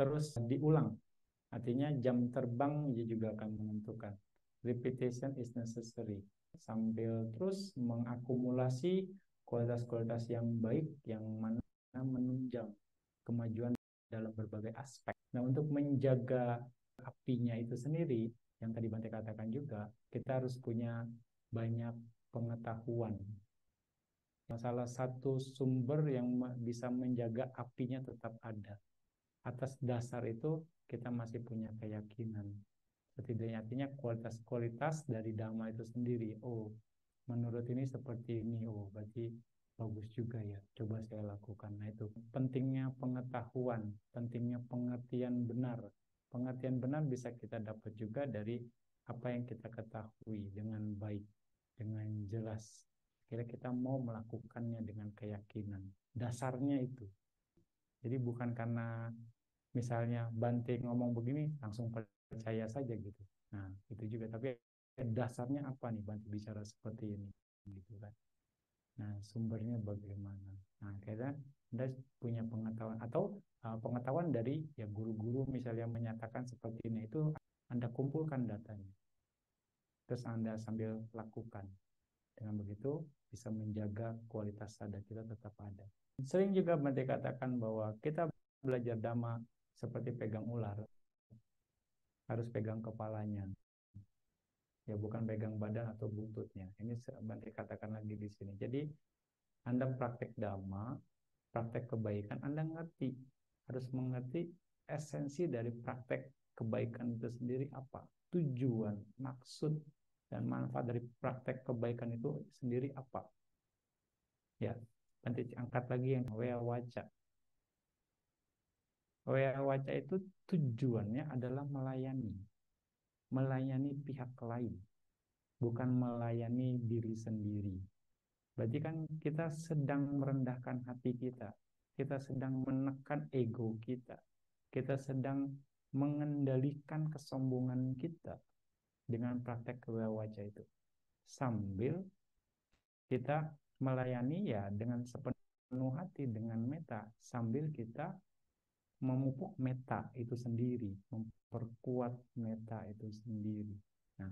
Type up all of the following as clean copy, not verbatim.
terus diulang. Artinya jam terbang juga akan menentukan. Repetition is necessary. Sambil terus mengakumulasi kualitas-kualitas yang baik yang mana menunjang kemajuan dalam berbagai aspek. Nah, untuk menjaga apinya itu sendiri, yang tadi Bante katakan juga, kita harus punya banyak pengetahuan. Salah satu sumber yang bisa menjaga apinya tetap ada. Atas dasar itu kita masih punya keyakinan. Setidaknya artinya kualitas-kualitas dari dhamma itu sendiri. Oh, menurut ini seperti ini. Oh, berarti bagus juga ya. Coba saya lakukan. Nah, itu pentingnya pengetahuan, pentingnya pengertian benar. Pengertian benar bisa kita dapat juga dari apa yang kita ketahui dengan baik, dengan jelas. Kira kita mau melakukannya dengan keyakinan. Dasarnya itu. Jadi bukan karena misalnya Bante ngomong begini langsung percaya saja gitu. Nah, itu juga. Tapi dasarnya apa nih Bante bicara seperti ini, gitu kan? Nah, sumbernya bagaimana? Nah, kira Anda punya pengetahuan atau pengetahuan dari ya guru-guru misalnya menyatakan seperti ini, itu Anda kumpulkan datanya, terus Anda sambil lakukan. Dengan begitu bisa menjaga kualitas sadar kita tetap ada. Sering juga Bante katakan bahwa kita belajar dhamma seperti pegang ular, harus pegang kepalanya, ya bukan pegang badan atau buntutnya. Ini Bante katakan lagi di sini. Jadi Anda praktek dhamma, praktek kebaikan, Anda ngerti, harus mengerti esensi dari praktek kebaikan itu sendiri apa, tujuan, maksud, dan manfaat dari praktek kebaikan itu sendiri apa. Ya, Bante angkat lagi yang Wea Waca. Wea Waca itu tujuannya adalah melayani pihak lain, bukan melayani diri sendiri. Berarti kan kita sedang merendahkan hati kita sedang menekan ego kita sedang mengendalikan kesombongan kita dengan praktek Wea Waca itu. Sambil kita melayani ya dengan sepenuh hati, dengan metta, sambil kita memupuk metta itu sendiri, memperkuat metta itu sendiri. Nah,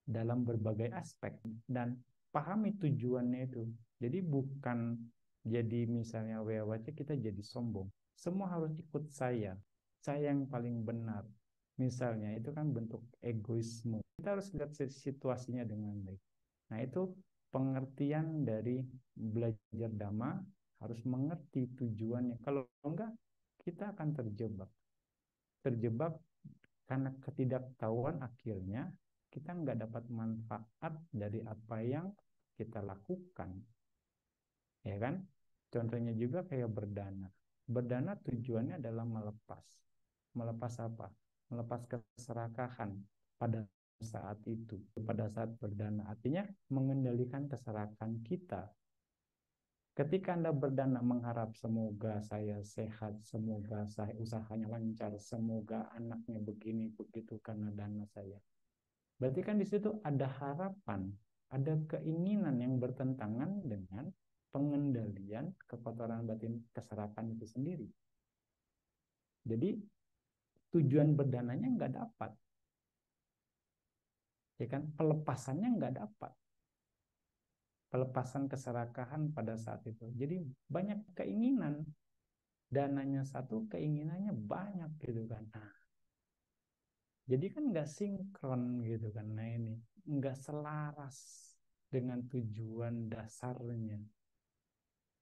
dalam berbagai aspek dan pahami tujuannya itu. Jadi bukan jadi misalnya Wea Waca kita jadi sombong. Semua harus ikut saya yang paling benar. Misalnya itu kan bentuk egoisme. Kita harus lihat situasinya dengan baik. Nah, itu pengertian dari belajar dhamma, harus mengerti tujuannya. Kalau enggak, kita akan terjebak karena ketidaktahuan, akhirnya kita nggak dapat manfaat dari apa yang kita lakukan, ya kan? Contohnya juga kayak berdana tujuannya adalah melepas apa? Melepas keserakahan pada saat itu, pada saat berdana, artinya mengendalikan keserakahan kita. Ketika Anda berdana mengharap semoga saya sehat, semoga saya usahanya lancar, semoga anaknya begini begitu karena dana saya. Berarti kan di situ ada harapan, ada keinginan yang bertentangan dengan pengendalian kekotoran batin keserakan itu sendiri. Jadi tujuan berdananya nggak dapat, ya kan? Pelepasannya nggak dapat. Pelepasan keserakahan pada saat itu. Jadi banyak keinginan, dananya satu, keinginannya banyak gitu kan. Nah, jadi kan nggak sinkron gitu kan. Nah, ini nggak selaras dengan tujuan dasarnya,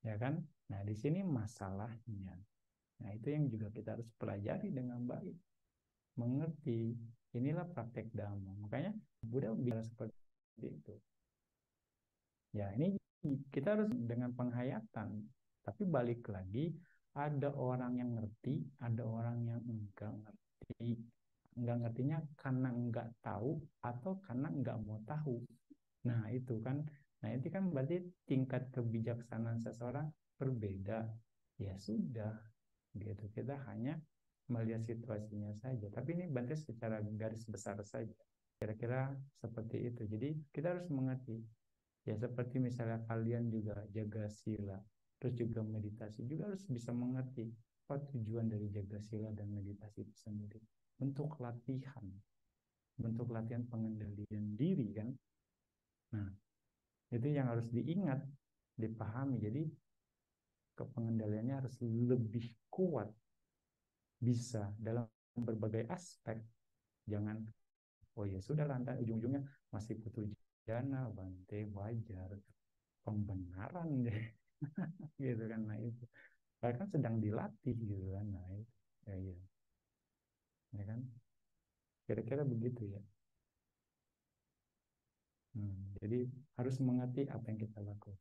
ya kan? Nah, di sini masalahnya. Nah, itu yang juga kita harus pelajari dengan baik, mengerti. Inilah praktek dhamma. Makanya Buddha bicara seperti itu. Ya, ini kita harus dengan penghayatan. Tapi balik lagi, ada orang yang ngerti, ada orang yang enggak ngerti. Enggak ngertinya karena enggak tahu atau karena enggak mau tahu. Nah, itu kan. Nah, itu kan berarti tingkat kebijaksanaan seseorang berbeda. Ya sudah, gitu. Kita hanya melihat situasinya saja. Tapi ini Bante secara garis besar saja. Kira-kira seperti itu. Jadi kita harus mengerti. Ya seperti misalnya kalian juga jaga sila, terus juga meditasi, juga harus bisa mengerti. apa tujuan dari jaga sila dan meditasi itu sendiri? Untuk latihan, bentuk latihan pengendalian diri kan. Nah, itu yang harus diingat, dipahami. Jadi kepengendaliannya harus lebih kuat, bisa dalam berbagai aspek. Jangan, oh ya sudah lantai ujung-ujungnya masih butuh jana, bante, wajar, pembenaran deh. Gitu kan. Nah itu bahkan sedang dilatih gitu kan. Nah itu ya, ya. Ya kan, kira-kira begitu ya. Jadi harus mengerti apa yang kita lakukan.